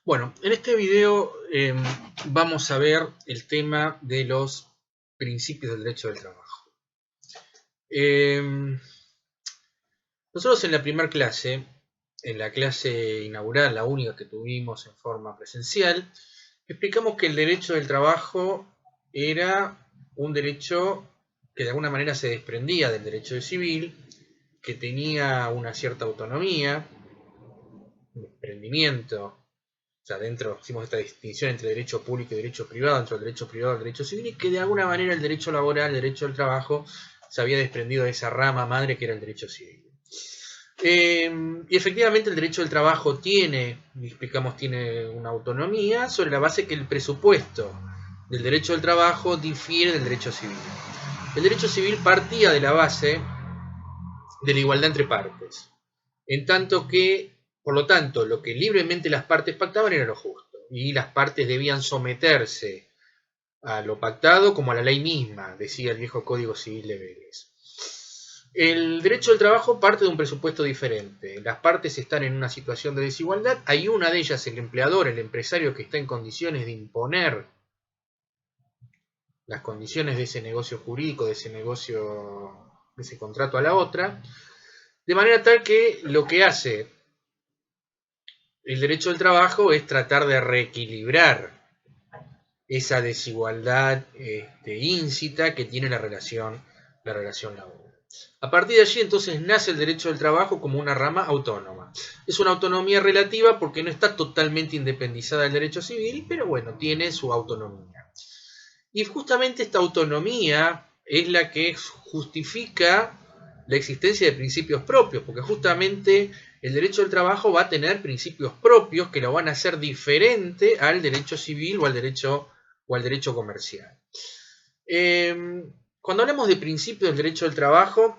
Bueno, en este video vamos a ver el tema de los principios del derecho del trabajo. Nosotros en la primera clase, en la clase inaugural, la única que tuvimos en forma presencial, explicamos que el derecho del trabajo era un derecho que de alguna manera se desprendía del derecho civil, que tenía una cierta autonomía, un desprendimiento. O sea, dentro hicimos esta distinción entre derecho público y derecho privado, dentro del derecho privado y el derecho civil, y que de alguna manera el derecho laboral, el derecho del trabajo, se había desprendido de esa rama madre que era el derecho civil. Y efectivamente el derecho del trabajo tiene una autonomía sobre la base que el presupuesto del derecho del trabajo difiere del derecho civil. El derecho civil partía de la base de la igualdad entre partes, en tanto que, por lo tanto, lo que libremente las partes pactaban era lo justo, y las partes debían someterse a lo pactado como a la ley misma, decía el viejo Código Civil de Vélez. El derecho del trabajo parte de un presupuesto diferente. Las partes están en una situación de desigualdad. Hay una de ellas, el empleador, el empresario, que está en condiciones de imponer las condiciones de ese negocio jurídico, de ese contrato a la otra, de manera tal que lo que hace el derecho del trabajo es tratar de reequilibrar esa desigualdad íncita que tiene la relación laboral. A partir de allí entonces nace el derecho del trabajo como una rama autónoma. Es una autonomía relativa porque no está totalmente independizada del derecho civil, pero bueno, tiene su autonomía. Y justamente esta autonomía es la que justifica la existencia de principios propios, porque justamente el derecho del trabajo va a tener principios propios que lo van a hacer diferente al derecho civil o al derecho comercial. Cuando hablamos de principios del derecho del trabajo,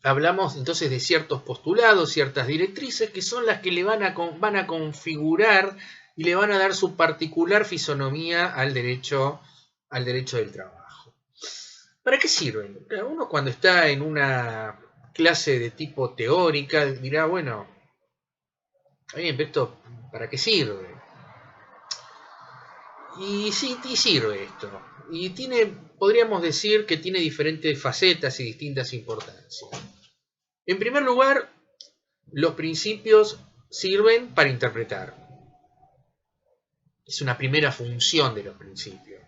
hablamos entonces de ciertos postulados, ciertas directrices que son las que le van a configurar y le van a dar su particular fisonomía al derecho del trabajo. ¿Para qué sirven? Uno cuando está en una clase de tipo teórica dirá, bueno, bien, pero esto, ¿para qué sirve? Y sí, sirve esto. Y podríamos decir que tiene diferentes facetas y distintas importancias. En primer lugar, los principios sirven para interpretar. Es una primera función de los principios.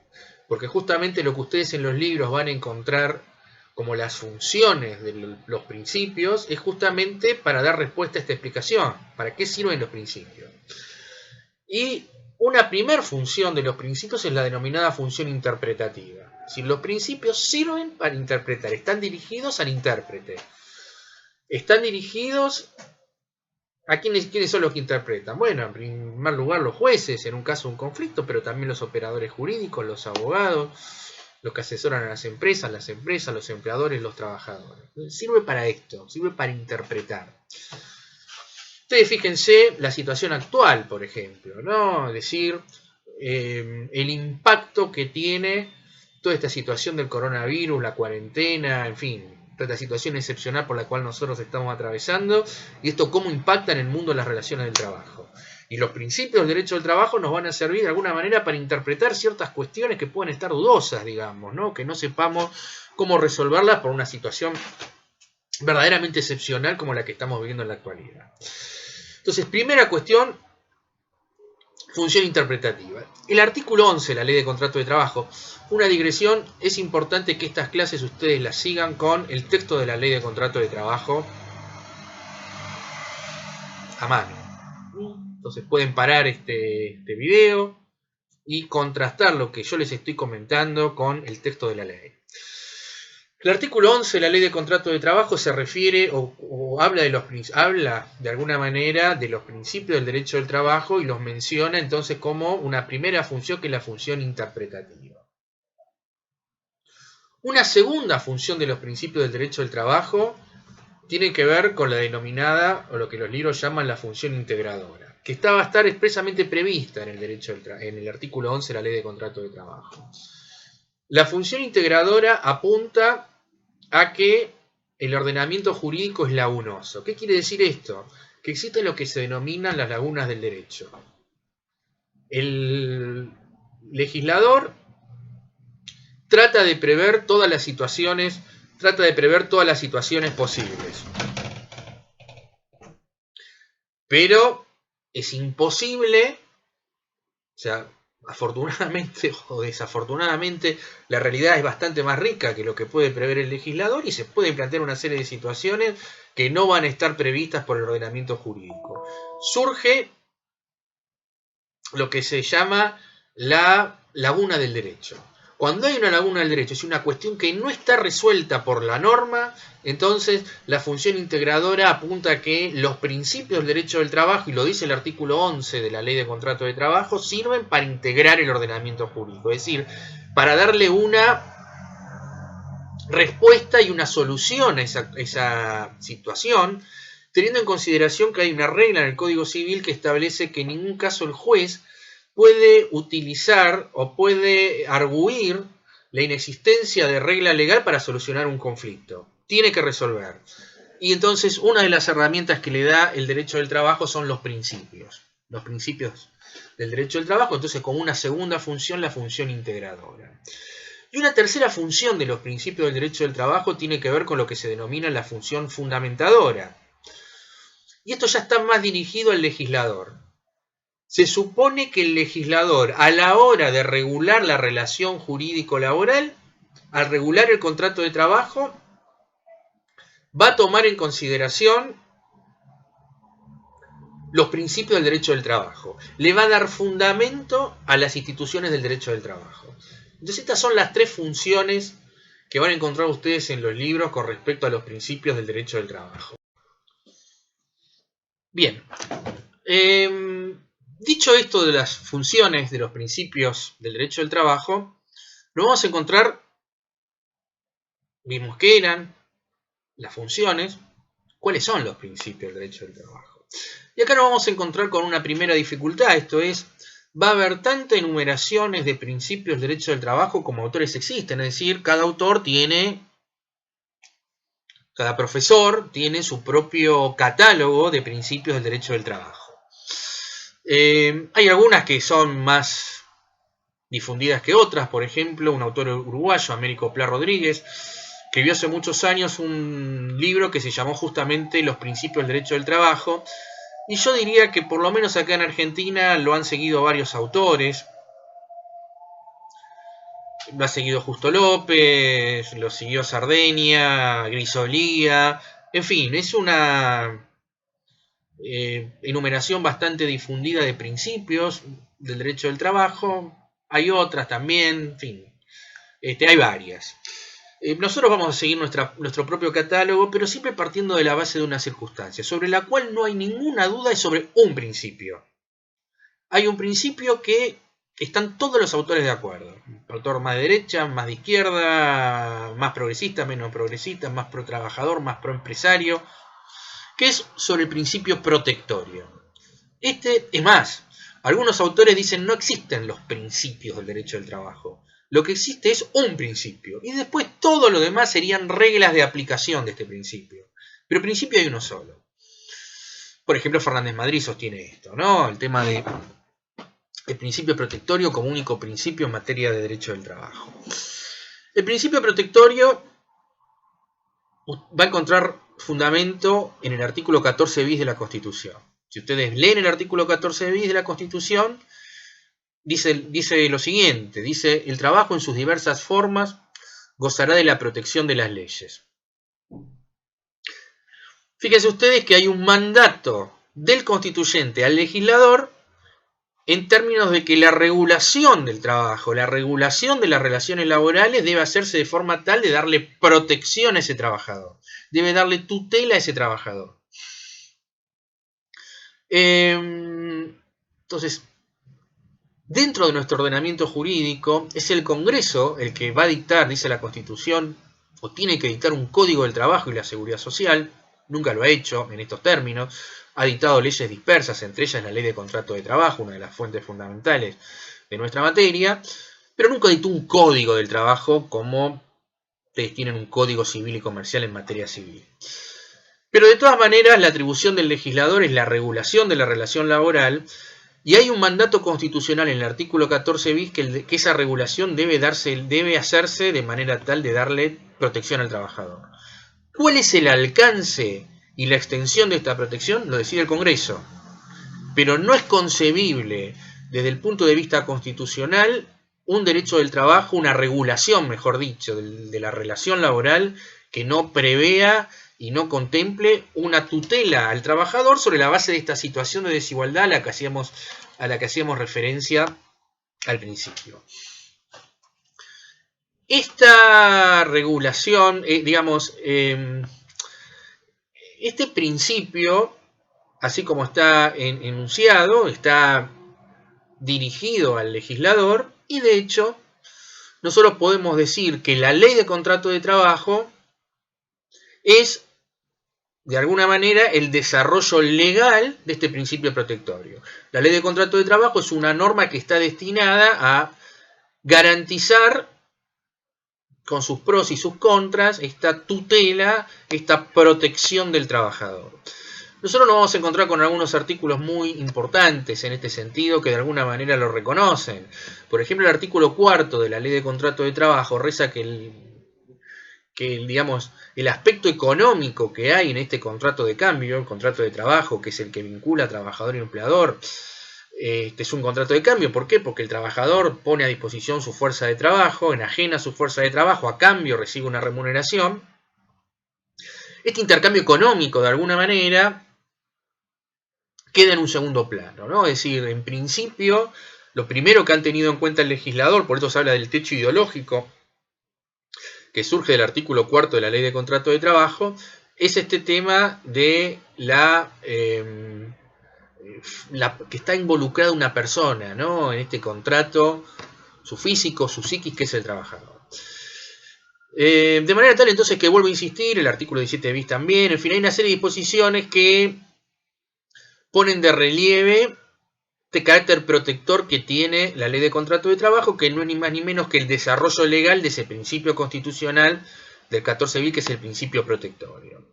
Porque justamente lo que ustedes en los libros van a encontrar como las funciones de los principios es justamente para dar respuesta a esta explicación. ¿Para qué sirven los principios? Y una primera función de los principios es la denominada función interpretativa. Si los principios sirven para interpretar, están dirigidos al intérprete. Están dirigidos a quiénes son los que interpretan. Bueno, en primer lugar los jueces en un caso de un conflicto, pero también los operadores jurídicos, los abogados, los que asesoran a las empresas, los empleadores, los trabajadores. Sirve para esto, sirve para interpretar. Ustedes fíjense la situación actual, por ejemplo, ¿no? Es decir, el impacto que tiene toda esta situación del coronavirus, la cuarentena, en fin, toda esta situación excepcional por la cual nosotros estamos atravesando, y esto cómo impacta en el mundo las relaciones del trabajo. Y los principios del derecho del trabajo nos van a servir de alguna manera para interpretar ciertas cuestiones que pueden estar dudosas, digamos, ¿no? Que no sepamos cómo resolverlas por una situación verdaderamente excepcional como la que estamos viviendo en la actualidad. Entonces, primera cuestión, función interpretativa. El artículo 11 de la Ley de Contrato de Trabajo, una digresión, es importante que estas clases ustedes las sigan con el texto de la Ley de Contrato de Trabajo a mano. Entonces pueden parar este video y contrastar lo que yo les estoy comentando con el texto de la ley. El artículo 11 de la Ley de Contrato de Trabajo se refiere o habla de alguna manera de los principios del derecho del trabajo y los menciona entonces como una primera función que es la función interpretativa. Una segunda función de los principios del derecho del trabajo tiene que ver con la denominada, o lo que los libros llaman la función integradora, que va a estar expresamente prevista en el artículo 11 de la Ley de Contrato de Trabajo. La función integradora apunta a que el ordenamiento jurídico es lagunoso. ¿Qué quiere decir esto? que existen lo que se denominan las lagunas del derecho. El legislador trata de prever todas las situaciones posibles. Pero es imposible, o sea, afortunadamente o desafortunadamente, la realidad es bastante más rica que lo que puede prever el legislador y se pueden plantear una serie de situaciones que no van a estar previstas por el ordenamiento jurídico. Surge lo que se llama la laguna del derecho. Cuando hay una laguna del derecho, es una cuestión que no está resuelta por la norma, entonces la función integradora apunta a que los principios del derecho del trabajo, y lo dice el artículo 11 de la Ley de Contrato de Trabajo, sirven para integrar el ordenamiento jurídico, es decir, para darle una respuesta y una solución a esa situación, teniendo en consideración que hay una regla en el Código Civil que establece que en ningún caso el juez puede utilizar o puede arguir la inexistencia de regla legal para solucionar un conflicto. Tiene que resolver. Y entonces una de las herramientas que le da el derecho del trabajo son los principios. Los principios del derecho del trabajo, entonces como una segunda función, la función integradora. Y una tercera función de los principios del derecho del trabajo tiene que ver con lo que se denomina la función fundamentadora. Y esto ya está más dirigido al legislador. Se supone que el legislador, a la hora de regular la relación jurídico-laboral, al regular el contrato de trabajo, va a tomar en consideración los principios del derecho del trabajo. Le va a dar fundamento a las instituciones del derecho del trabajo. Entonces estas son las tres funciones que van a encontrar ustedes en los libros con respecto a los principios del derecho del trabajo. Bien. Dicho esto de las funciones de los principios del derecho del trabajo, lo vamos a encontrar, vimos que eran las funciones, cuáles son los principios del derecho del trabajo. Y acá nos vamos a encontrar con una primera dificultad, esto es, va a haber tantas enumeraciones de principios del derecho del trabajo como autores existen, es decir, cada profesor tiene su propio catálogo de principios del derecho del trabajo. Hay algunas que son más difundidas que otras, por ejemplo, un autor uruguayo, Américo Pla Rodríguez, escribió hace muchos años un libro que se llamó justamente Los principios del derecho del trabajo, y yo diría que por lo menos acá en Argentina lo han seguido varios autores. Lo ha seguido Justo López, lo siguió Sardenia, Grisolía, en fin, es una enumeración bastante difundida de principios del derecho del trabajo. Hay otras también, en fin, hay varias. Nosotros vamos a seguir nuestro propio catálogo, pero siempre partiendo de la base de una circunstancia, sobre la cual no hay ninguna duda, es sobre un principio. Hay un principio que están todos los autores de acuerdo. Autor más de derecha, más de izquierda, más progresista, menos progresista, más pro trabajador, más pro empresario, que es sobre el principio protectorio. Es más, algunos autores dicen no existen los principios del derecho del trabajo. Lo que existe es un principio. Y después todo lo demás serían reglas de aplicación de este principio. Pero principio hay uno solo. Por ejemplo, Fernández Madrid sostiene esto, ¿no? El tema de el principio protectorio como único principio en materia de derecho del trabajo. El principio protectorio va a encontrar fundamento en el artículo 14 bis de la Constitución. Si ustedes leen el artículo 14 bis de la Constitución, dice lo siguiente, dice, el trabajo en sus diversas formas gozará de la protección de las leyes. Fíjense ustedes que hay un mandato del constituyente al legislador en términos de que la regulación del trabajo, la regulación de las relaciones laborales debe hacerse de forma tal de darle protección a ese trabajador, debe darle tutela a ese trabajador. Entonces, dentro de nuestro ordenamiento jurídico, es el Congreso el que va a dictar, dice la Constitución, o tiene que dictar un Código del Trabajo y la Seguridad Social, nunca lo ha hecho en estos términos, ha dictado leyes dispersas, entre ellas la Ley de Contrato de Trabajo, una de las fuentes fundamentales de nuestra materia, pero nunca dictó un Código del Trabajo como ustedes tienen un Código Civil y Comercial en materia civil. Pero de todas maneras, la atribución del legislador es la regulación de la relación laboral, y hay un mandato constitucional en el artículo 14 bis que esa regulación debe hacerse de manera tal de darle protección al trabajador. ¿Cuál es el alcance y la extensión de esta protección? Lo decide el Congreso. Pero no es concebible, desde el punto de vista constitucional, un derecho del trabajo, una regulación, mejor dicho, de la relación laboral que no prevea y no contemple una tutela al trabajador sobre la base de esta situación de desigualdad a la que hacíamos referencia al principio. Esta regulación, este principio, así como está enunciado, está dirigido al legislador, y de hecho nosotros podemos decir que la ley de contrato de trabajo es, de alguna manera, el desarrollo legal de este principio protectorio. La ley de contrato de trabajo es una norma que está destinada a garantizar, con sus pros y sus contras, esta tutela, esta protección del trabajador. Nosotros nos vamos a encontrar con algunos artículos muy importantes en este sentido que de alguna manera lo reconocen. Por ejemplo, el artículo 4 de la Ley de Contrato de Trabajo reza que el aspecto económico que hay en este contrato de cambio, el contrato de trabajo, que es el que vincula a trabajador y empleador, es un contrato de cambio. ¿Por qué? Porque el trabajador pone a disposición su fuerza de trabajo, enajena su fuerza de trabajo, a cambio recibe una remuneración. Este intercambio económico, de alguna manera, queda en un segundo plano, ¿no? Es decir, en principio, lo primero que han tenido en cuenta el legislador, por eso se habla del techo ideológico, que surge del artículo 4 de la Ley de Contrato de Trabajo, es este tema de que está involucrada una persona, ¿no? En este contrato, su físico, su psiquis, que es el trabajador. De manera tal, entonces, que vuelvo a insistir, el artículo 17 bis también, en fin, hay una serie de disposiciones que ponen de relieve este carácter protector que tiene la Ley de Contrato de Trabajo, que no es ni más ni menos que el desarrollo legal de ese principio constitucional del 14 bis, que es el principio protectorio.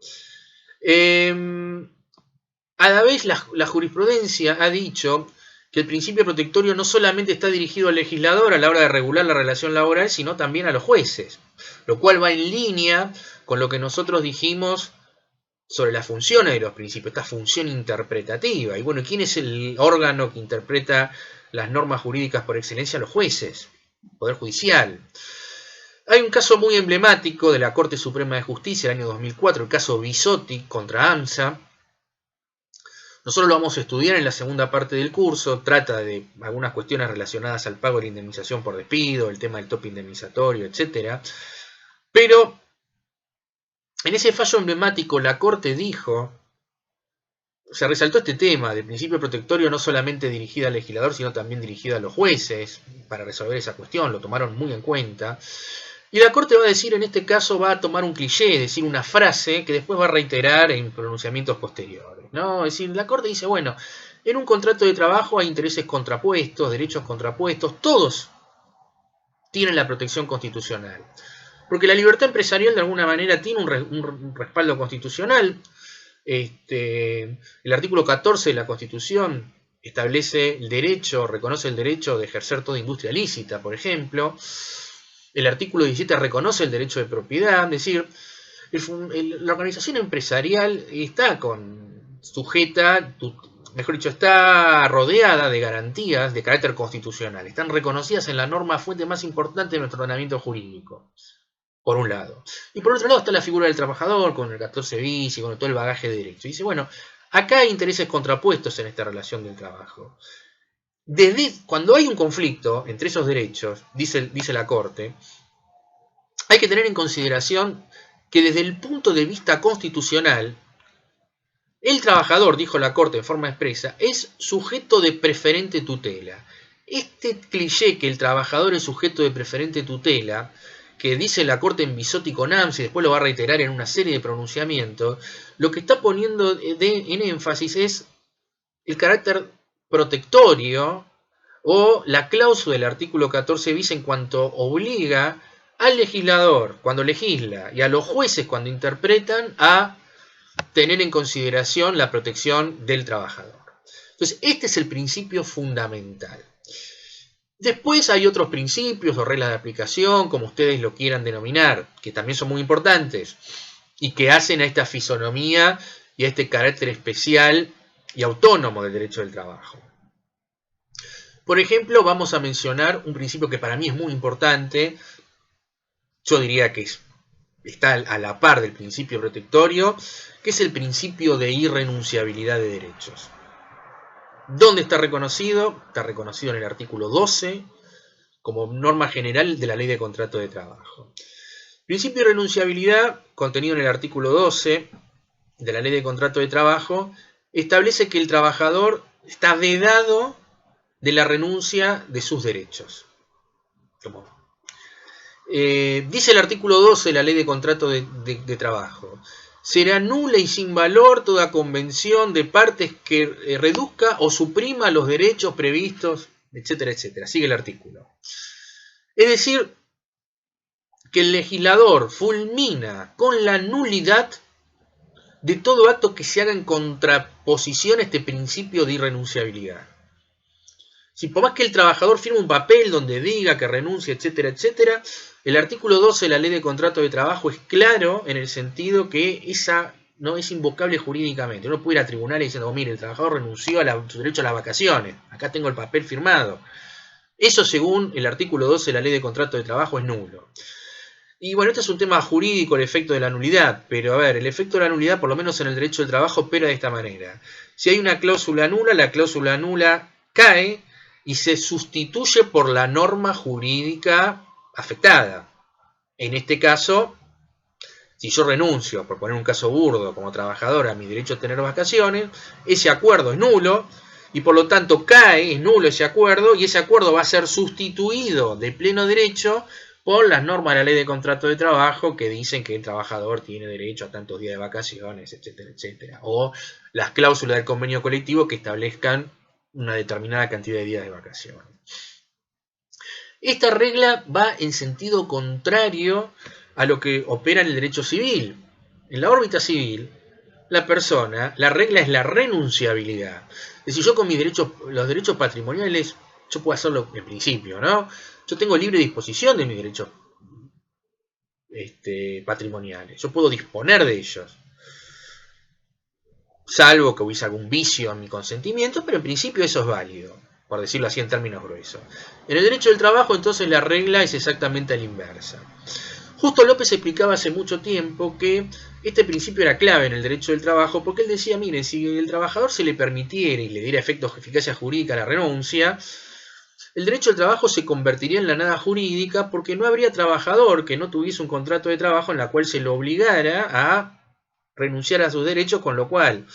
A la vez, la jurisprudencia ha dicho que el principio protectorio no solamente está dirigido al legislador a la hora de regular la relación laboral, sino también a los jueces, lo cual va en línea con lo que nosotros dijimos sobre las funciones de los principios, esta función interpretativa. Y bueno, ¿quién es el órgano que interpreta las normas jurídicas por excelencia? Los jueces, Poder Judicial. Hay un caso muy emblemático de la Corte Suprema de Justicia del año 2004, el caso Bisotti contra AMSA. Nosotros lo vamos a estudiar en la segunda parte del curso, trata de algunas cuestiones relacionadas al pago de la indemnización por despido, el tema del tope indemnizatorio, etc. Pero en ese fallo emblemático la Corte dijo, se resaltó este tema del principio protectorio no solamente dirigido al legislador, sino también dirigido a los jueces para resolver esa cuestión, lo tomaron muy en cuenta. Y la Corte va a decir, en este caso, va a tomar un cliché, es decir, una frase que después va a reiterar en pronunciamientos posteriores, ¿no? Es decir, la Corte dice, bueno, en un contrato de trabajo hay intereses contrapuestos, derechos contrapuestos, todos tienen la protección constitucional. Porque la libertad empresarial de alguna manera tiene un respaldo constitucional. El artículo 14 de la Constitución establece el derecho, reconoce el derecho de ejercer toda industria lícita, por ejemplo. El artículo 17 reconoce el derecho de propiedad, es decir, la organización empresarial está está rodeada de garantías de carácter constitucional, están reconocidas en la norma fuente más importante de nuestro ordenamiento jurídico, por un lado. Y por otro lado está la figura del trabajador, con el 14 bis y con todo el bagaje de derecho. Y dice, bueno, acá hay intereses contrapuestos en esta relación del trabajo. Cuando hay un conflicto entre esos derechos, dice la Corte, hay que tener en consideración que desde el punto de vista constitucional, el trabajador, dijo la Corte en forma expresa, es sujeto de preferente tutela. Este cliché que el trabajador es sujeto de preferente tutela, que dice la Corte en Bisotti con AMSA y después lo va a reiterar en una serie de pronunciamientos, lo que está poniendo en énfasis es el carácter protectorio o la cláusula del artículo 14 bis en cuanto obliga al legislador cuando legisla y a los jueces cuando interpretan a tener en consideración la protección del trabajador. Entonces, este es el principio fundamental. Después hay otros principios o reglas de aplicación, como ustedes lo quieran denominar, que también son muy importantes y que hacen a esta fisonomía y a este carácter especial y autónomo del derecho del trabajo. Por ejemplo, vamos a mencionar un principio que para mí es muy importante. Yo diría que está a la par del principio protectorio, que es el principio de irrenunciabilidad de derechos. ¿Dónde está reconocido? Está reconocido en el artículo 12 como norma general de la Ley de Contrato de Trabajo. Principio de irrenunciabilidad, contenido en el artículo 12 de la Ley de Contrato de Trabajo, establece que el trabajador está vedado de la renuncia de sus derechos. Dice el artículo 12 de la Ley de Contrato de Trabajo: será nula y sin valor toda convención de partes que reduzca o suprima los derechos previstos, etcétera, etcétera. Sigue el artículo. Es decir, que el legislador fulmina con la nulidad de todo acto que se haga en contraposición a este principio de irrenunciabilidad. Si por más que el trabajador firme un papel donde diga que renuncia, etcétera, etcétera, el artículo 12 de la Ley de Contrato de Trabajo es claro en el sentido que esa no es invocable jurídicamente. Uno puede ir a tribunales diciendo, mire, el trabajador renunció a su derecho a las vacaciones, acá tengo el papel firmado. Eso, según el artículo 12 de la Ley de Contrato de Trabajo, es nulo. Y bueno, este es un tema jurídico, el efecto de la nulidad, pero a ver, el efecto de la nulidad, por lo menos en el derecho del trabajo, opera de esta manera. Si hay una cláusula nula, la cláusula nula cae y se sustituye por la norma jurídica afectada. En este caso, si yo renuncio, por poner un caso burdo, como trabajador a mi derecho a tener vacaciones, ese acuerdo es nulo y por lo tanto cae, es nulo ese acuerdo, y ese acuerdo va a ser sustituido de pleno derecho por las normas de la Ley de Contrato de Trabajo que dicen que el trabajador tiene derecho a tantos días de vacaciones, etcétera, etcétera. O las cláusulas del convenio colectivo que establezcan una determinada cantidad de días de vacaciones. Esta regla va en sentido contrario a lo que opera en el derecho civil. En la órbita civil, la persona, la regla es la renunciabilidad. Es decir, yo con mis derechos, los derechos patrimoniales, yo puedo hacerlo en principio, ¿no? Yo tengo libre disposición de mis derechos patrimoniales. Yo puedo disponer de ellos. Salvo que hubiese algún vicio en mi consentimiento, pero en principio eso es válido, por decirlo así en términos gruesos. En el derecho del trabajo, entonces, la regla es exactamente a la inversa. Justo López explicaba hace mucho tiempo que este principio era clave en el derecho del trabajo, porque él decía, miren, si el trabajador se le permitiera y le diera eficacia jurídica a la renuncia, el derecho del trabajo se convertiría en la nada jurídica porque no habría trabajador que no tuviese un contrato de trabajo en la cual se lo obligara a renunciar a sus derechos, con lo cual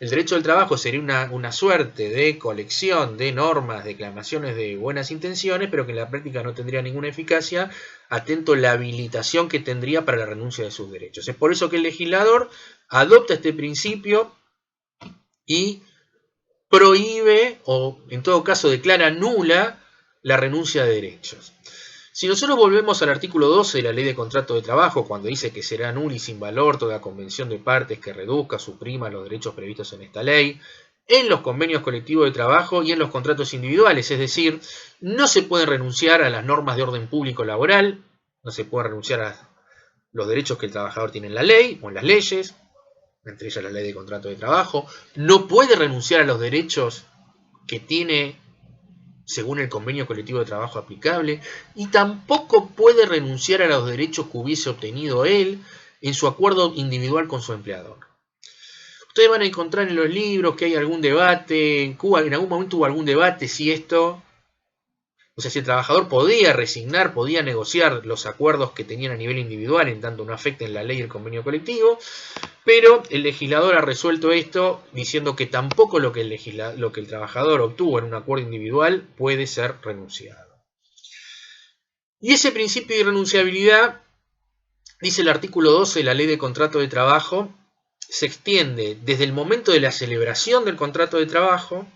el derecho del trabajo sería una suerte de colección de normas, declamaciones de buenas intenciones, pero que en la práctica no tendría ninguna eficacia, atento a la habilitación que tendría para la renuncia de sus derechos. Es por eso que el legislador adopta este principio y prohíbe, o en todo caso declara nula, la renuncia de derechos. Si nosotros volvemos al artículo 12 de la Ley de Contrato de Trabajo, cuando dice que será nula y sin valor toda convención de partes que reduzca, suprima los derechos previstos en esta ley, en los convenios colectivos de trabajo y en los contratos individuales, es decir, no se puede renunciar a las normas de orden público laboral, no se puede renunciar a los derechos que el trabajador tiene en la ley o en las leyes, entre ellas la Ley de Contrato de Trabajo, no puede renunciar a los derechos que tiene según el convenio colectivo de trabajo aplicable, y tampoco puede renunciar a los derechos que hubiese obtenido él en su acuerdo individual con su empleador. Ustedes van a encontrar en los libros que hay algún debate, en Cuba en algún momento hubo algún debate si esto, o sea, si el trabajador podía resignar, podía negociar los acuerdos que tenían a nivel individual, en tanto no afecten la ley y el convenio colectivo, pero el legislador ha resuelto esto diciendo que tampoco lo que el trabajador obtuvo en un acuerdo individual puede ser renunciado. Y ese principio de irrenunciabilidad, dice el artículo 12 de la Ley de Contrato de Trabajo, se extiende desde el momento de la celebración del contrato de trabajo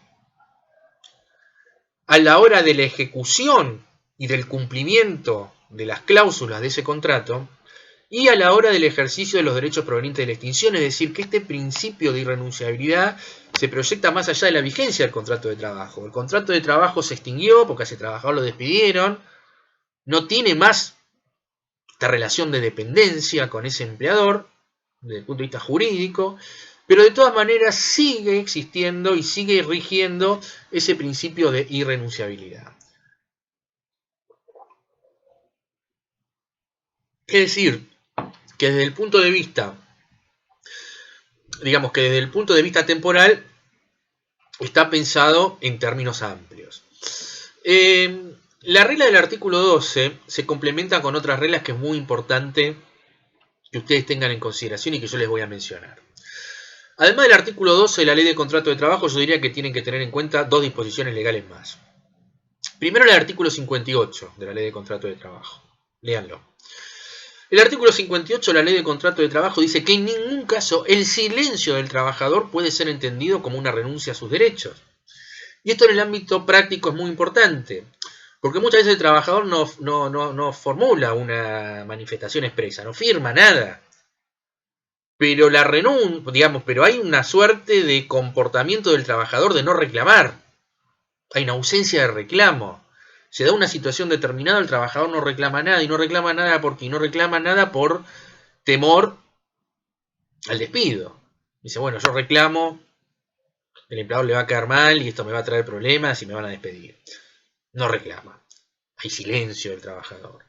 a la hora de la ejecución y del cumplimiento de las cláusulas de ese contrato, y a la hora del ejercicio de los derechos provenientes de la extinción, es decir, que este principio de irrenunciabilidad se proyecta más allá de la vigencia del contrato de trabajo. El contrato de trabajo se extinguió porque a ese trabajador lo despidieron, no tiene más esta relación de dependencia con ese empleador, desde el punto de vista jurídico, pero de todas maneras sigue existiendo y sigue rigiendo ese principio de irrenunciabilidad. Es decir, que desde el punto de vista, digamos que desde el punto de vista temporal, está pensado en términos amplios. La regla del artículo 12 se complementa con otras reglas que es muy importante que ustedes tengan en consideración y que yo les voy a mencionar. Además del artículo 12 de la Ley de Contrato de Trabajo, yo diría que tienen que tener en cuenta dos disposiciones legales más. Primero, el artículo 58 de la Ley de Contrato de Trabajo. Léanlo. El artículo 58 de la Ley de Contrato de Trabajo dice que en ningún caso el silencio del trabajador puede ser entendido como una renuncia a sus derechos. Y esto en el ámbito práctico es muy importante, porque muchas veces el trabajador no formula una manifestación expresa, no firma nada. Pero la renuncia, digamos, pero hay una suerte de comportamiento del trabajador de no reclamar. Hay una ausencia de reclamo. Se da una situación determinada, el trabajador no reclama nada, y no reclama nada porque no reclama nada por temor al despido. Dice, bueno, yo reclamo, el empleador le va a quedar mal y esto me va a traer problemas y me van a despedir. No reclama. Hay silencio del trabajador.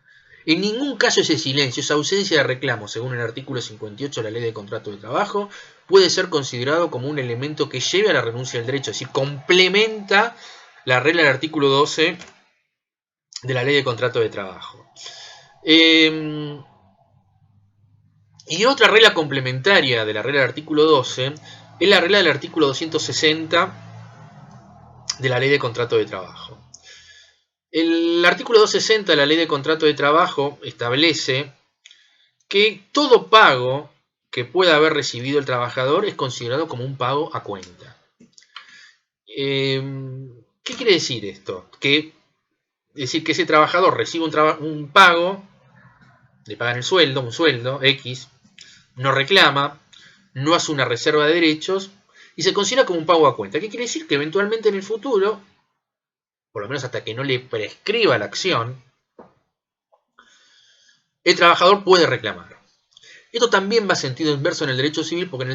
En ningún caso ese silencio, esa ausencia de reclamo, según el artículo 58 de la Ley de Contrato de Trabajo, puede ser considerado como un elemento que lleve a la renuncia del derecho, es decir, complementa la regla del artículo 12 de la Ley de Contrato de Trabajo. Y otra regla complementaria de la regla del artículo 12 es la regla del artículo 260 de la Ley de Contrato de Trabajo. El artículo 260 de la Ley de Contrato de Trabajo establece que todo pago que pueda haber recibido el trabajador es considerado como un pago a cuenta. ¿Qué quiere decir esto? Es decir, que ese trabajador recibe un pago, le pagan el sueldo, un sueldo X, no reclama, no hace una reserva de derechos y se considera como un pago a cuenta. ¿Qué quiere decir? Que eventualmente en el futuro, por lo menos hasta que no le prescriba la acción, el trabajador puede reclamar. Esto también va sentido inverso en el derecho civil, porque en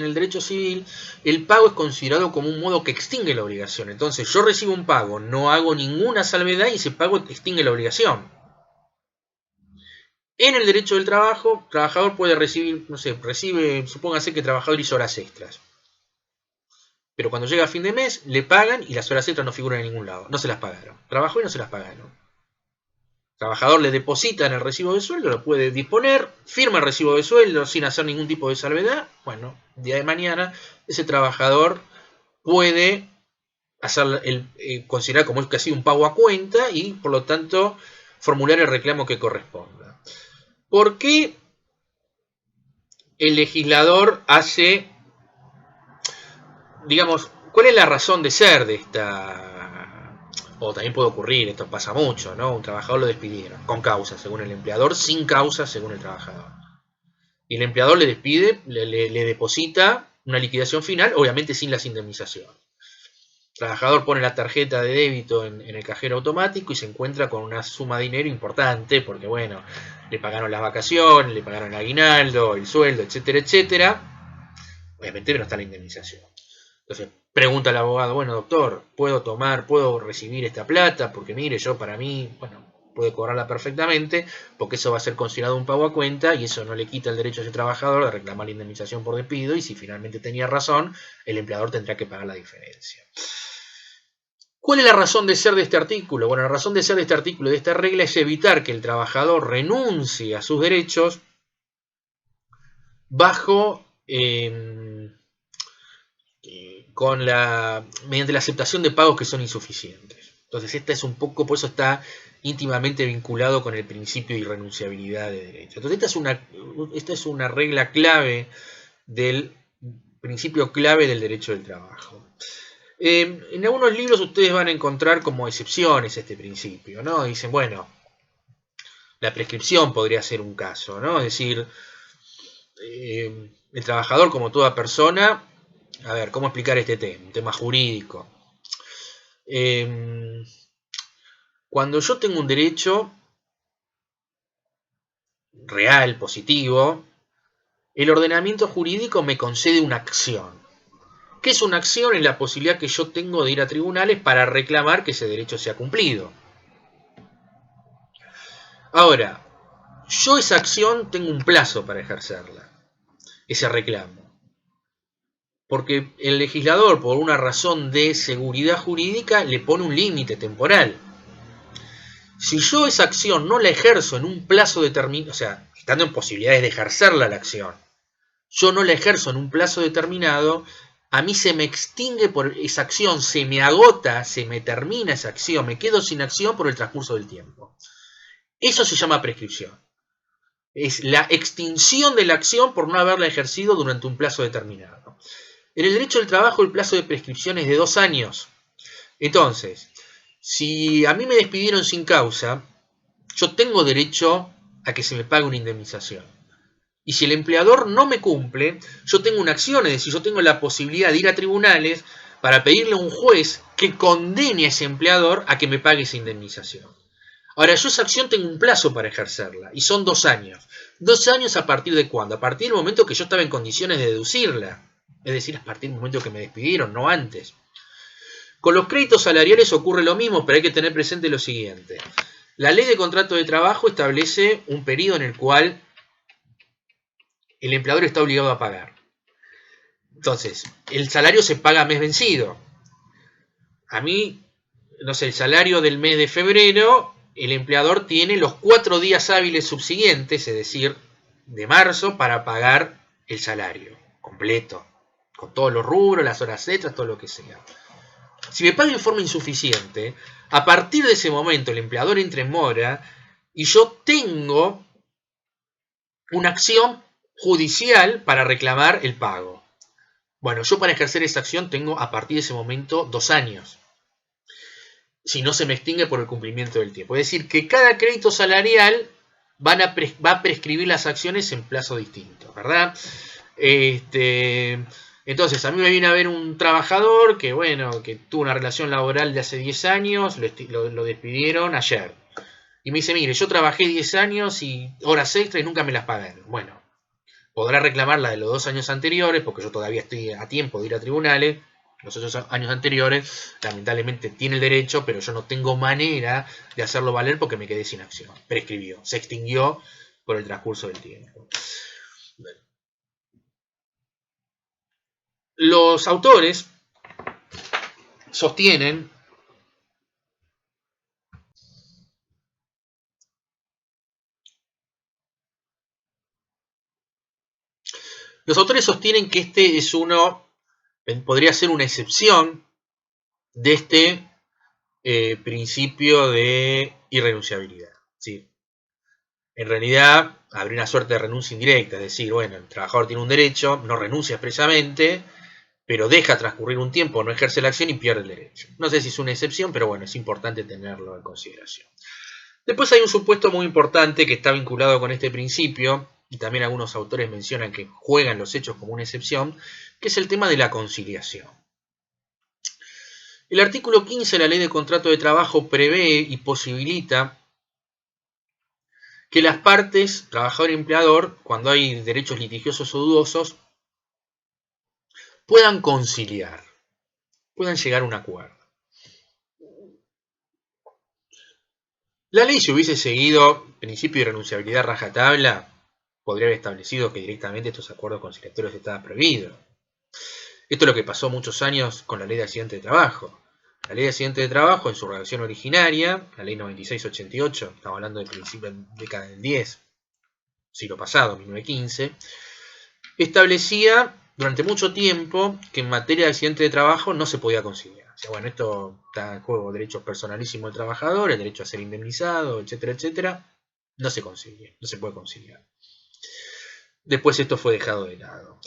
el derecho civil, el pago es considerado como un modo que extingue la obligación. Entonces, yo recibo un pago, no hago ninguna salvedad y ese pago extingue la obligación. En el derecho del trabajo, el trabajador puede recibir, supóngase que el trabajador hizo horas extras. Pero cuando llega a fin de mes, le pagan y las horas extras no figuran en ningún lado. No se las pagaron. Trabajó y no se las pagaron. El trabajador le deposita en el recibo de sueldo, lo puede disponer, firma el recibo de sueldo sin hacer ningún tipo de salvedad. Bueno, el día de mañana ese trabajador puede considerar como que ha sido un pago a cuenta y por lo tanto formular el reclamo que corresponda. ¿Por qué el legislador hace, digamos, cuál es la razón de ser de esta? O también puede ocurrir, esto pasa mucho, ¿no? Un trabajador lo despidieron, con causa según el empleador, sin causa según el trabajador. Y el empleador le despide, le deposita una liquidación final, obviamente sin las indemnizaciones. El trabajador pone la tarjeta de débito en el cajero automático y se encuentra con una suma de dinero importante, porque bueno, le pagaron las vacaciones, le pagaron el aguinaldo, el sueldo, etcétera, etcétera. Obviamente no está la indemnización. Entonces pregunta al abogado, bueno doctor, ¿puedo recibir esta plata? Porque mire, yo para mí, bueno, puede cobrarla perfectamente, porque eso va a ser considerado un pago a cuenta y eso no le quita el derecho a ese trabajador de reclamar la indemnización por despido y si finalmente tenía razón, el empleador tendrá que pagar la diferencia. ¿Cuál es la razón de ser de este artículo? Bueno, la razón de ser de este artículo y de esta regla es evitar que el trabajador renuncie a sus derechos bajo mediante la aceptación de pagos que son insuficientes. Entonces, esta es un poco, por eso está íntimamente vinculado con el principio de irrenunciabilidad de derecho. Entonces, esta es una regla clave del principio clave del derecho del trabajo. En algunos libros ustedes van a encontrar como excepciones a este principio, ¿no? Dicen, bueno, La prescripción podría ser un caso, ¿no? Es decir, el trabajador, como toda persona, a ver, ¿cómo explicar este tema? Un tema jurídico. Cuando yo tengo un derecho real, positivo, el ordenamiento jurídico me concede una acción. ¿Qué es una acción? Es la posibilidad que yo tengo de ir a tribunales para reclamar que ese derecho sea cumplido. Ahora, yo esa acción tengo un plazo para ejercerla, ese reclamo. Porque el legislador, por una razón de seguridad jurídica, le pone un límite temporal. Si yo esa acción no la ejerzo en un plazo determinado, o sea, estando en posibilidades de ejercerla la acción, yo no la ejerzo en un plazo determinado, a mí se me extingue por esa acción, se me agota, se me termina esa acción, me quedo sin acción por el transcurso del tiempo. Eso se llama prescripción. Es la extinción de la acción por no haberla ejercido durante un plazo determinado. En el derecho del trabajo el plazo de prescripción es de 2 años. Entonces, si a mí me despidieron sin causa, yo tengo derecho a que se me pague una indemnización. Y si el empleador no me cumple, yo tengo una acción, es decir, yo tengo la posibilidad de ir a tribunales para pedirle a un juez que condene a ese empleador a que me pague esa indemnización. Ahora, yo esa acción tengo un plazo para ejercerla, y son 2 años. 2 años a partir de cuándo? A partir del momento que yo estaba en condiciones de deducirla. Es decir, a partir del momento que me despidieron, no antes. Con los créditos salariales ocurre lo mismo, pero hay que tener presente lo siguiente. La ley de contrato de trabajo establece un periodo en el cual el empleador está obligado a pagar. Entonces, el salario se paga a mes vencido. A mí, no sé, el salario del mes de febrero, el empleador tiene los 4 días hábiles subsiguientes, es decir, de marzo, para pagar el salario completo, con todos los rubros, las horas extras, todo lo que sea. Si me paga en forma insuficiente, a partir de ese momento el empleador entra en mora y yo tengo una acción judicial para reclamar el pago. Bueno, yo para ejercer esa acción tengo a partir de ese momento 2 años. Si no se me extingue por el cumplimiento del tiempo. Es decir, que cada crédito salarial va a prescribir las acciones en plazo distinto, ¿verdad? Entonces, a mí me viene a ver un trabajador que, bueno, que tuvo una relación laboral de hace 10 años, lo despidieron ayer. Y me dice, mire, yo trabajé 10 años y horas extras y nunca me las pagaron. Bueno, podrá reclamar la de los 2 años anteriores, porque yo todavía estoy a tiempo de ir a tribunales. Los 8 años anteriores, lamentablemente tiene el derecho, pero yo no tengo manera de hacerlo valer porque me quedé sin acción. Prescribió, se extinguió por el transcurso del tiempo. Los autores sostienen que este es podría ser una excepción de este principio de irrenunciabilidad. ¿Sí? En realidad, habría una suerte de renuncia indirecta, es decir, bueno, el trabajador tiene un derecho, no renuncia expresamente, pero deja transcurrir un tiempo, no ejerce la acción y pierde el derecho. No sé si es una excepción, pero bueno, es importante tenerlo en consideración. Después hay un supuesto muy importante que está vinculado con este principio, y también algunos autores mencionan que juegan los hechos como una excepción, que es el tema de la conciliación. El artículo 15 de la Ley de Contrato de Trabajo prevé y posibilita que las partes, trabajador y empleador, cuando hay derechos litigiosos o dudosos, puedan conciliar, puedan llegar a un acuerdo. La ley, si hubiese seguido principio de irrenunciabilidad rajatabla, podría haber establecido que directamente estos acuerdos conciliatorios estaban prohibidos. Esto es lo que pasó muchos años con la ley de accidente de trabajo. La ley de accidente de trabajo, en su redacción originaria, la ley 9688, estamos hablando del principio de la década del 10, siglo pasado, 1915, establecía durante mucho tiempo que en materia de accidente de trabajo no se podía conciliar. O sea, bueno, esto está en juego derechos personalísimos del trabajador, el derecho a ser indemnizado, etcétera, etcétera. No se concilia, no se puede conciliar. Después esto fue dejado de lado.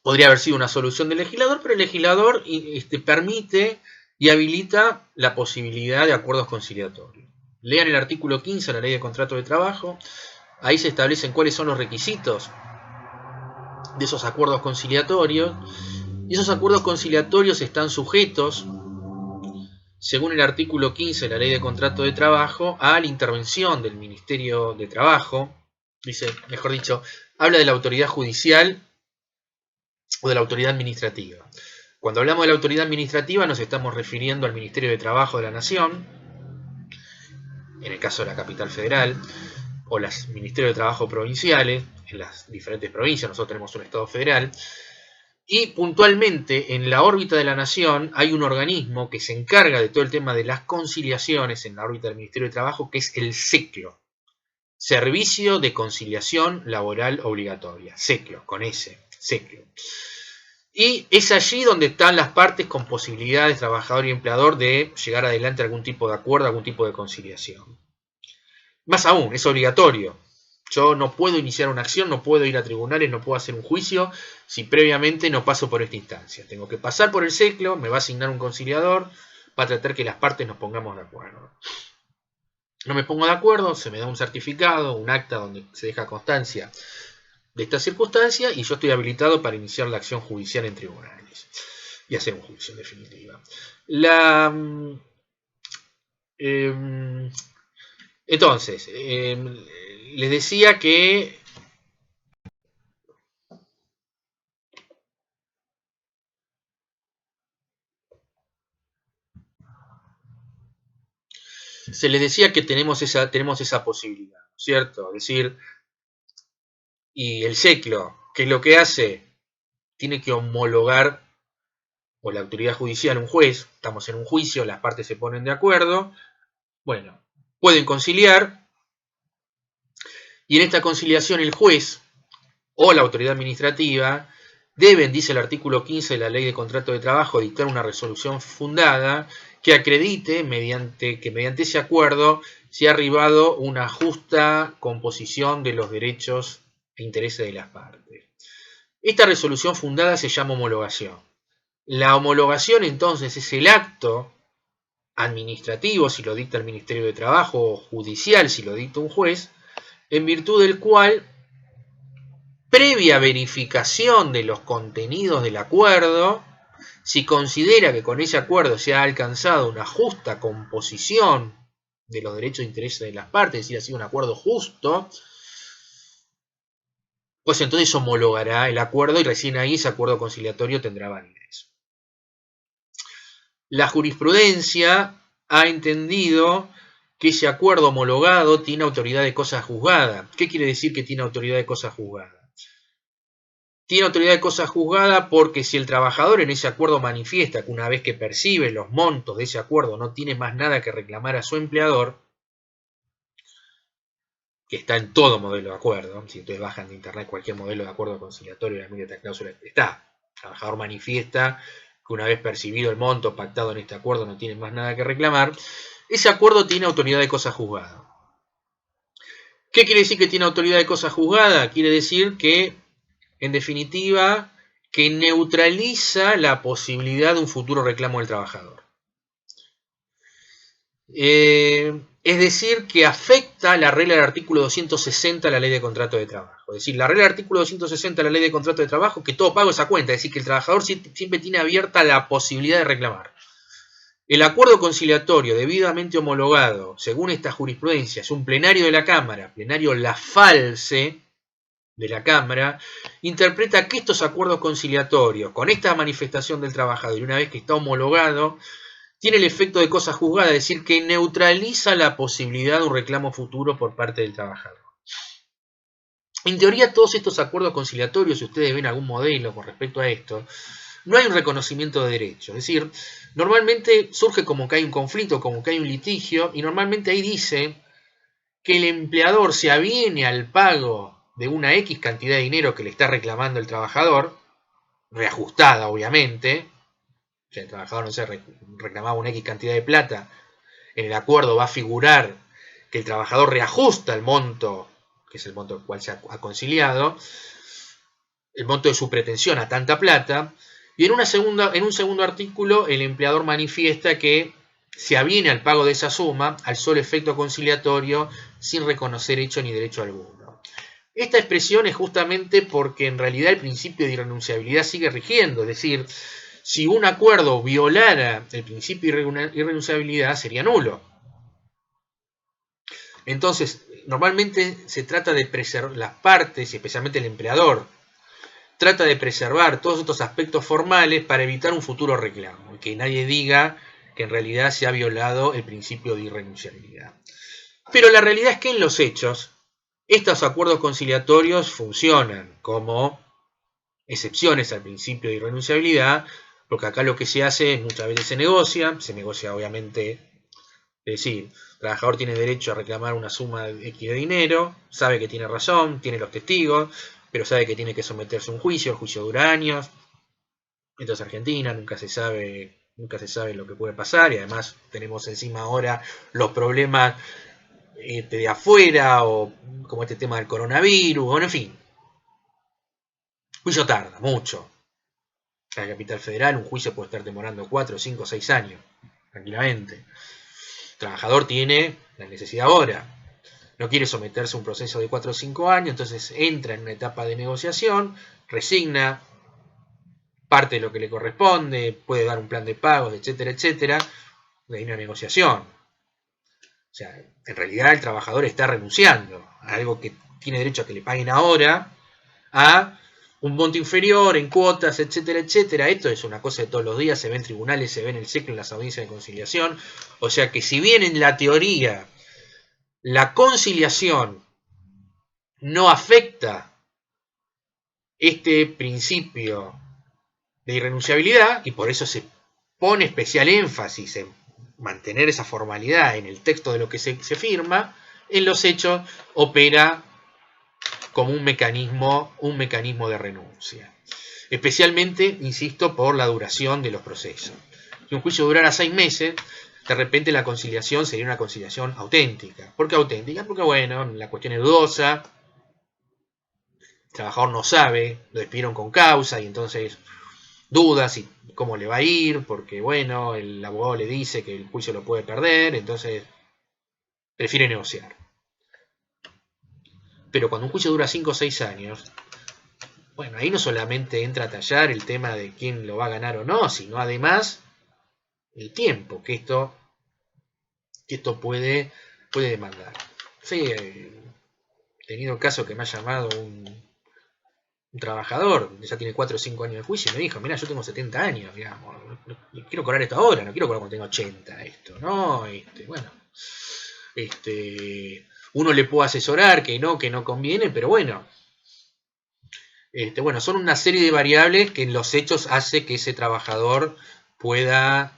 Podría haber sido una solución del legislador, pero el legislador permite y habilita la posibilidad de acuerdos conciliatorios. Lean el artículo 15 de la Ley de Contrato de Trabajo. Ahí se establecen cuáles son los requisitos de esos acuerdos conciliatorios. Y esos acuerdos conciliatorios están sujetos, según el artículo 15 de la Ley de Contrato de Trabajo, a la intervención del Ministerio de Trabajo. Dice, mejor dicho, habla de la autoridad judicial o de la autoridad administrativa. Cuando hablamos de la autoridad administrativa nos estamos refiriendo al Ministerio de Trabajo de la Nación, en el caso de la capital federal, o los Ministerios de Trabajo provinciales, en las diferentes provincias. Nosotros tenemos un Estado federal. Y puntualmente en la órbita de la Nación hay un organismo que se encarga de todo el tema de las conciliaciones en la órbita del Ministerio de Trabajo, que es el SECLO, Servicio de Conciliación Laboral Obligatoria, SECLO, con S, SECLO. Y es allí donde están las partes con posibilidades, trabajador y empleador, de llegar adelante a algún tipo de acuerdo, algún tipo de conciliación. Más aún, es obligatorio. Yo no puedo iniciar una acción, no puedo ir a tribunales, no puedo hacer un juicio si previamente no paso por esta instancia. Tengo que pasar por el SECLO, me va a asignar un conciliador para tratar que las partes nos pongamos de acuerdo. No me pongo de acuerdo, se me da un certificado, un acta donde se deja constancia de esta circunstancia y yo estoy habilitado para iniciar la acción judicial en tribunales y hacer un juicio en definitiva. Entonces, les decía que tenemos esa posibilidad, ¿cierto? Es decir, y el SECLO, ¿qué es lo que hace? Tiene que homologar, o la autoridad judicial, un juez, estamos en un juicio, las partes se ponen de acuerdo, bueno, pueden conciliar, y en esta conciliación el juez o la autoridad administrativa deben, dice el artículo 15 de la Ley de Contrato de Trabajo, dictar una resolución fundada que acredite que mediante ese acuerdo se ha arribado una justa composición de los derechos e intereses de las partes. Esta resolución fundada se llama homologación. La homologación entonces es el acto administrativo, si lo dicta el Ministerio de Trabajo, o judicial, si lo dicta un juez, en virtud del cual, previa verificación de los contenidos del acuerdo, si considera que con ese acuerdo se ha alcanzado una justa composición de los derechos e intereses de las partes, es decir, ha sido un acuerdo justo, pues entonces homologará el acuerdo y recién ahí ese acuerdo conciliatorio tendrá validez. La jurisprudencia ha entendido que ese acuerdo homologado tiene autoridad de cosa juzgada. ¿Qué quiere decir que tiene autoridad de cosa juzgada? Tiene autoridad de cosa juzgada porque si el trabajador en ese acuerdo manifiesta que una vez que percibe los montos de ese acuerdo no tiene más nada que reclamar a su empleador, que está en todo modelo de acuerdo, si ustedes bajan de internet cualquier modelo de acuerdo conciliatorio, realmente esta cláusula está. El trabajador manifiesta que una vez percibido el monto pactado en este acuerdo no tiene más nada que reclamar, ese acuerdo tiene autoridad de cosa juzgada. ¿Qué quiere decir que tiene autoridad de cosa juzgada? Quiere decir que, en definitiva, que neutraliza la posibilidad de un futuro reclamo del trabajador. Es decir, que afecta la regla del artículo 260 de la Ley de Contrato de Trabajo. Es decir, la regla del artículo 260 de la Ley de Contrato de Trabajo, que todo pago es a cuenta, es decir, que el trabajador siempre tiene abierta la posibilidad de reclamar. El acuerdo conciliatorio debidamente homologado, según esta jurisprudencia, es un plenario de la Cámara, plenario Lafalce de la Cámara, interpreta que estos acuerdos conciliatorios, con esta manifestación del trabajador, y una vez que está homologado, tiene el efecto de cosa juzgada, es decir, que neutraliza la posibilidad de un reclamo futuro por parte del trabajador. En teoría, todos estos acuerdos conciliatorios, si ustedes ven algún modelo con respecto a esto, no hay un reconocimiento de derecho. Es decir, normalmente surge como que hay un conflicto, como que hay un litigio, y normalmente ahí dice que el empleador se aviene al pago de una X cantidad de dinero que le está reclamando el trabajador, reajustada obviamente. O sea, el trabajador, no sé, reclamaba una X cantidad de plata, en el acuerdo va a figurar que el trabajador reajusta el monto, que es el monto al cual se ha conciliado, el monto de su pretensión a tanta plata, y en un segundo artículo el empleador manifiesta que se aviene al pago de esa suma al solo efecto conciliatorio sin reconocer hecho ni derecho alguno. Esta expresión es justamente porque en realidad el principio de irrenunciabilidad sigue rigiendo, es decir, si un acuerdo violara el principio de irrenunciabilidad sería nulo. Entonces, normalmente se trata de preservar las partes, y especialmente el empleador, trata de preservar todos estos aspectos formales para evitar un futuro reclamo, y que nadie diga que en realidad se ha violado el principio de irrenunciabilidad. Pero la realidad es que en los hechos, estos acuerdos conciliatorios funcionan como excepciones al principio de irrenunciabilidad, porque acá lo que se hace muchas veces se negocia obviamente, es decir, el trabajador tiene derecho a reclamar una suma X de dinero, sabe que tiene razón, tiene los testigos, pero sabe que tiene que someterse a un juicio, el juicio dura años. Esto es Argentina, nunca se sabe lo que puede pasar, y además tenemos encima ahora los problemas de afuera, o como este tema del coronavirus, bueno, en fin. El juicio tarda mucho. En la capital federal un juicio puede estar demorando 4, 5, 6 años, tranquilamente. El trabajador tiene la necesidad ahora. No quiere someterse a un proceso de 4 o 5 años, entonces entra en una etapa de negociación, resigna parte de lo que le corresponde, puede dar un plan de pagos, etcétera, etcétera, de una negociación. O sea, en realidad el trabajador está renunciando a algo que tiene derecho a que le paguen ahora, a un monto inferior, en cuotas, etcétera, etcétera. Esto es una cosa de todos los días, se ve en tribunales, se ve en el SEC, en las audiencias de conciliación. O sea que si bien en la teoría la conciliación no afecta este principio de irrenunciabilidad, y por eso se pone especial énfasis en mantener esa formalidad en el texto de lo que se firma, en los hechos opera como un mecanismo de renuncia. Especialmente, insisto, por la duración de los procesos. Si un juicio durara 6 meses, de repente la conciliación sería una conciliación auténtica. ¿Por qué auténtica? Porque, bueno, la cuestión es dudosa, el trabajador no sabe, lo despidieron con causa y entonces duda si cómo le va a ir, porque, bueno, el abogado le dice que el juicio lo puede perder, entonces prefiere negociar. Pero cuando un juicio dura 5 o 6 años, bueno, ahí no solamente entra a tallar el tema de quién lo va a ganar o no, sino además el tiempo que esto puede demandar. Sí, he tenido el caso que me ha llamado un trabajador, ya tiene 4 o 5 años de juicio, y me dijo, mira, yo tengo 70 años, digamos, quiero cobrar esto ahora, no quiero cobrar cuando tenga 80 esto, ¿no? Bueno, uno le puede asesorar que no conviene, pero bueno, bueno, son una serie de variables que en los hechos hace que ese trabajador pueda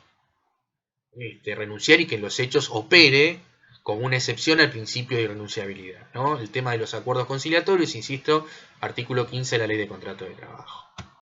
renunciar y que en los hechos opere como una excepción al principio de irrenunciabilidad, ¿no? El tema de los acuerdos conciliatorios, insisto, artículo 15 de la Ley de Contrato de Trabajo.